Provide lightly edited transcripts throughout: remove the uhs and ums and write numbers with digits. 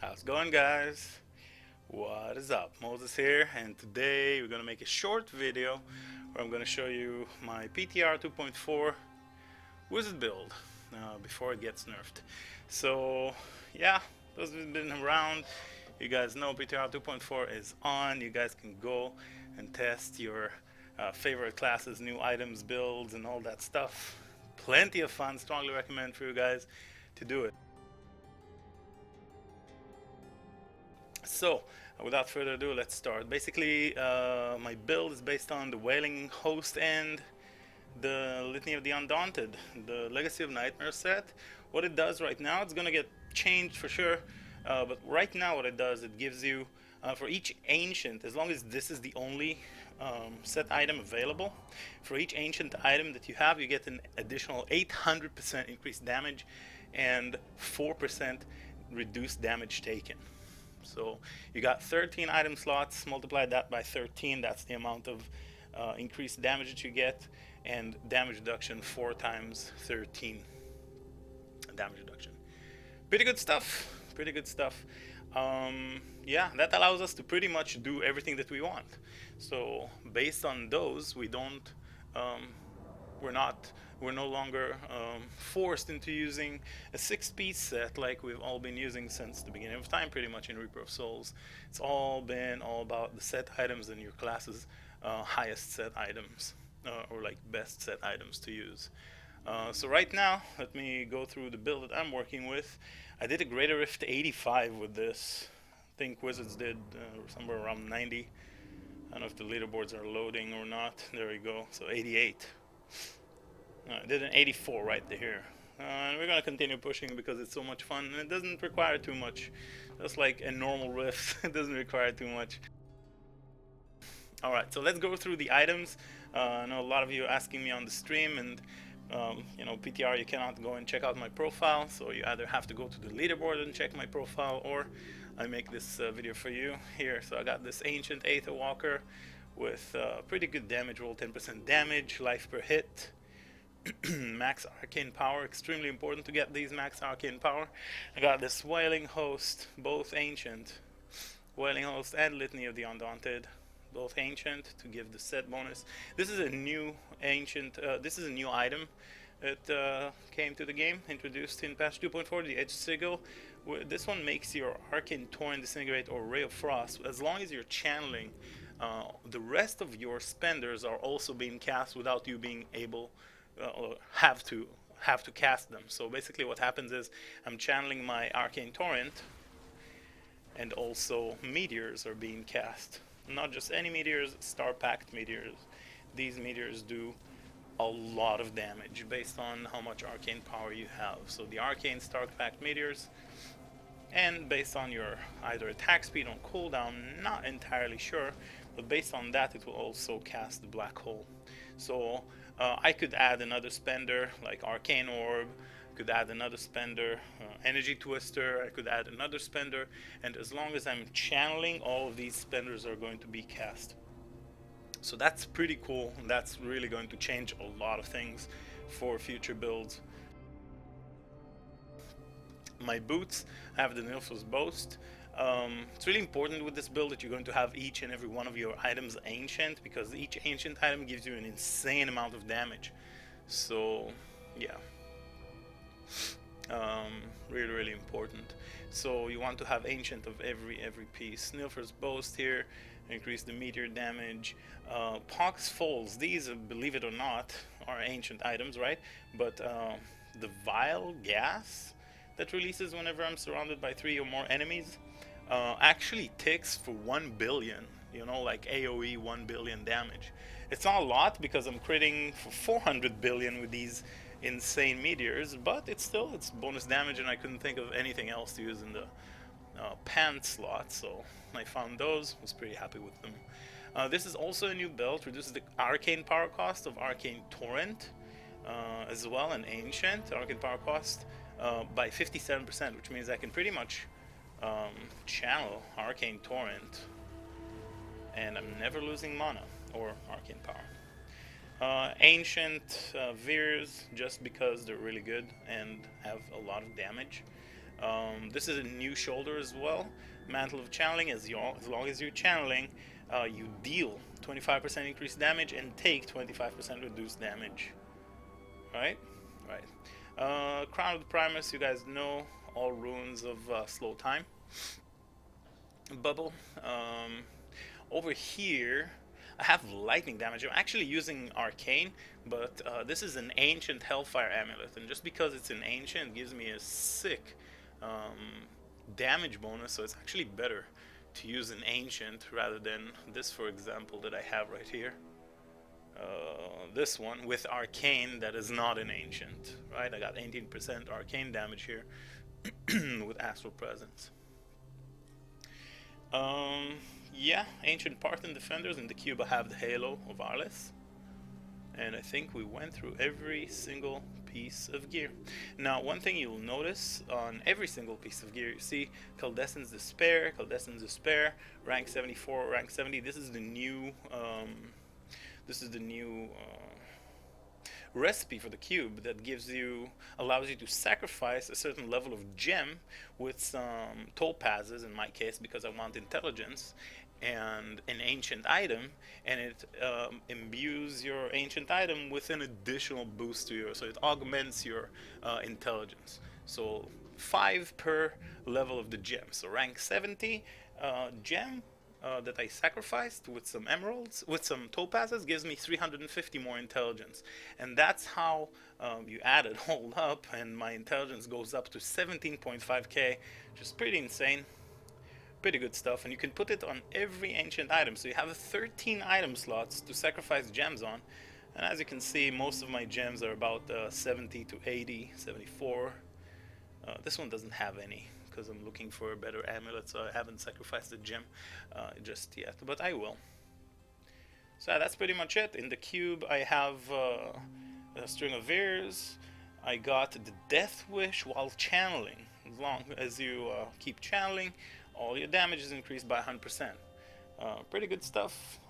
How's it going, guys? What is up? Moses here, and today we're gonna make a short video where I'm gonna show you my PTR 2.4 wizard build before it gets nerfed. So, yeah, those who've been around, you guys know PTR 2.4 is on. You guys can go and test your favorite classes, new items, builds, and all that stuff. Plenty of fun. Strongly recommend for you guys to do it. So, without further ado, let's start. Basically, my build is based on the Wailing Host and the Litany of the Undaunted, the Legacy of Nightmare set. What it does right now, it's gonna get changed for sure, but right now what it does, it gives you, for each ancient, as long as this is the only set item available, for each ancient item that you have, you get an additional 800% increased damage and 4% reduced damage taken. So you got 13 item slots, multiply that by 13, that's the amount of increased damage that you get, and damage reduction 4 times 13 damage reduction. Pretty good stuff, pretty good stuff. Yeah, that allows us to pretty much do everything that we want. So based on those, we don't we're no longer forced into using a 6-piece set like we've all been using since the beginning of time, pretty much in Reaper of Souls. It's all been all about the set items and your class's highest set items, or like best set items to use. So right now, let me go through the build that I'm working with. I did a Greater Rift 85 with this. I think Wizards did somewhere around 90. I don't know if the leaderboards are loading or not. There we go. So 88. I did an 84 right here. And we're gonna continue pushing because it's so much fun and it doesn't require too much. Just like a normal rift, it doesn't require too much. Alright, so let's go through the items. I know a lot of you are asking me on the stream, and you know, PTR, you cannot go and check out my profile, so you either have to go to the leaderboard and check my profile, or I make this video for you here. So I got this Ancient Aether Walker with pretty good damage roll, 10% damage, life per hit. Max arcane power, extremely important to get these max arcane power. I got this Wailing Host, both ancient, Wailing Host and Litany of the Undaunted, both ancient, to give the set bonus. This is a new ancient, this is a new item that came to the game, introduced in patch 2.4, the Edge Sigil. This one makes your Arcane Torrent, Disintegrate, or Ray of Frost, as long as you're channeling, the rest of your spenders are also being cast without you being able or have to cast them. So basically what happens is I'm channeling my Arcane Torrent, and also meteors are being cast. Not just any meteors, star-packed meteors. These meteors do a lot of damage based on how much arcane power you have. So the arcane star-packed meteors, and based on your either attack speed on cooldown, not entirely sure, but based on that it will also cast the black hole. So I could add another spender like Arcane Orb, could add another spender, Energy Twister, I could add another spender, and as long as I'm channeling, all of these spenders are going to be cast. So that's pretty cool, and that's really going to change a lot of things for future builds. My boots, I have the Nilf's Boast. It's really important with this build that you're going to have each and every one of your items ancient, because each ancient item gives you an insane amount of damage. So yeah, really important. So you want to have ancient of every piece. Nilf's Boast here, increase the meteor damage. Pox Falls, these, believe it or not, are ancient items, right? But the Vile Gas that releases whenever I'm surrounded by 3 or more enemies actually ticks for 1 billion, you know, like AoE 1 billion damage. It's not a lot because I'm critting for 400 billion with these insane meteors, but it's bonus damage, and I couldn't think of anything else to use in the pan slot, so I found those, was pretty happy with them. This is also a new belt, reduces the arcane power cost of Arcane Torrent, as well, an ancient arcane power cost by 57%, which means I can pretty much channel Arcane Torrent and I'm never losing mana or arcane power. Ancient Veers, just because they're really good and have a lot of damage. This is a new shoulder as well. Mantle of channeling, as long as you're channeling, you deal 25% increased damage and take 25% reduced damage. Right? Right. Crown of the Primus, you guys know, all runes of slow time. Bubble. Over here, I have lightning damage. I'm actually using arcane, but this is an ancient hellfire amulet, and just because it's an ancient, it gives me a sick damage bonus, so it's actually better to use an ancient rather than this, for example, that I have right here. This one with arcane that is not an ancient, right? I got 18% arcane damage here with astral presence. Yeah, ancient Parthen defenders. In the cube I have the halo of Arles, and I think we went through every single piece of gear. Now, one thing you'll notice on every single piece of gear, you see Caldescent's Despair, rank 74, rank 70. This is the new recipe for the cube that allows you to sacrifice a certain level of gem with some topazes, in my case, because I want intelligence, and an ancient item, and it imbues your ancient item with an additional boost to so it augments your intelligence. So 5 per level of the gem. So rank 70 gem that I sacrificed with some emeralds, with some topazes, gives me 350 more intelligence. And that's how you add it all up, and my intelligence goes up to 17.5k, which is pretty insane. Pretty good stuff, and you can put it on every ancient item. So you have 13 item slots to sacrifice gems on, and as you can see, most of my gems are about 70 to 80, 74. This one doesn't have any because I'm looking for a better amulet, so I haven't sacrificed a gem just yet, but I will. So that's pretty much it. In the cube I have a string of Veers. I got the Death Wish while channeling. As long as you keep channeling, all your damage is increased by 100%. Pretty good stuff.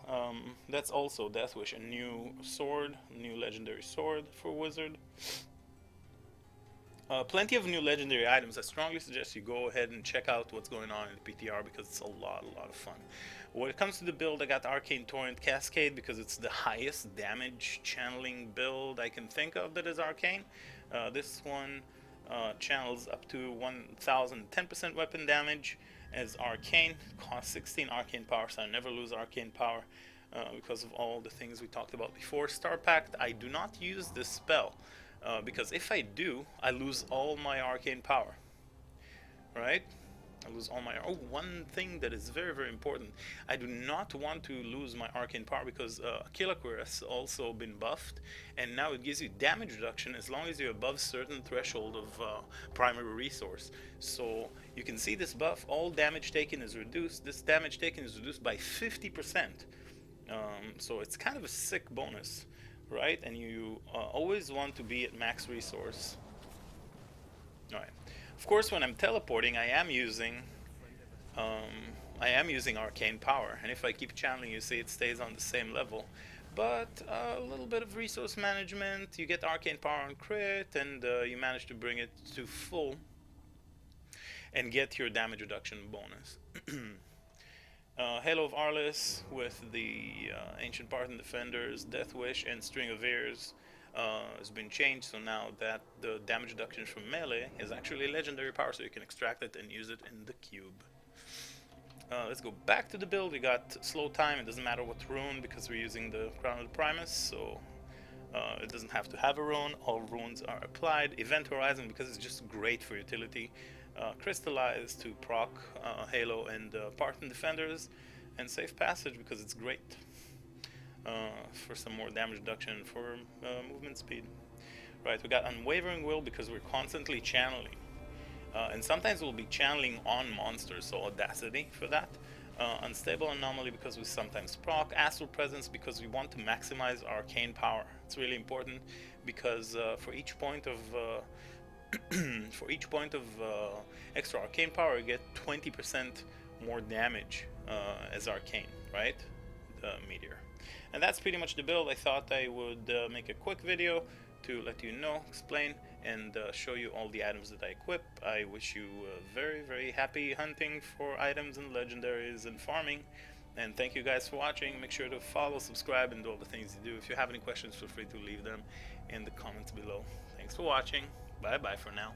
That's also Death Wish, a new sword, new legendary sword for Wizard. Plenty of new legendary items. I strongly suggest you go ahead and check out what's going on in the PTR because it's a lot of fun. When it comes to the build, I got Arcane Torrent Cascade because it's the highest damage channeling build I can think of that is arcane. This one channels up to 1010% weapon damage as arcane, costs 16 arcane power, so I never lose arcane power because of all the things we talked about before. Star Pact, I do not use this spell because if I do, I lose all my arcane power, right? I lose all my... Oh, one thing that is very important. I do not want to lose my arcane power because Killaquir has also been buffed, and now it gives you damage reduction as long as you're above certain threshold of primary resource. So you can see this buff, all damage taken is reduced. This damage taken is reduced by 50%. So it's kind of a sick bonus, right? And you always want to be at max resource. Alright. Of course, when I'm teleporting, I am using arcane power, and if I keep channeling, you see it stays on the same level. But a little bit of resource management, you get arcane power on crit, and you manage to bring it to full and get your damage reduction bonus. Halo of Arles with the Ancient Parthen Defenders, Death Wish, and String of Ears has been changed, so now that the damage reduction from melee is actually a legendary power, so you can extract it and use it in the cube. Let's go back to the build. We got slow time. It doesn't matter what rune because we're using the Crown of the Primus, so it doesn't have to have a rune. All runes are applied. Event Horizon because it's just great for utility. Crystallize to proc Halo and Parthen Defenders, and Safe Passage because it's great for some more damage reduction for movement speed. Right, we got Unwavering Will because we're constantly channeling. And sometimes we'll be channeling on monsters, so Audacity for that. Unstable Anomaly because we sometimes proc. Astral Presence because we want to maximize arcane power. It's really important because for each point of extra arcane power, you get 20% more damage as arcane, right? The meteor. And that's pretty much the build. I thought I would make a quick video to let you know, explain, and show you all the items that I equip. I wish you very, very happy hunting for items and legendaries and farming. And thank you guys for watching. Make sure to follow, subscribe, and do all the things you do. If you have any questions, feel free to leave them in the comments below. Thanks for watching. Bye bye for now.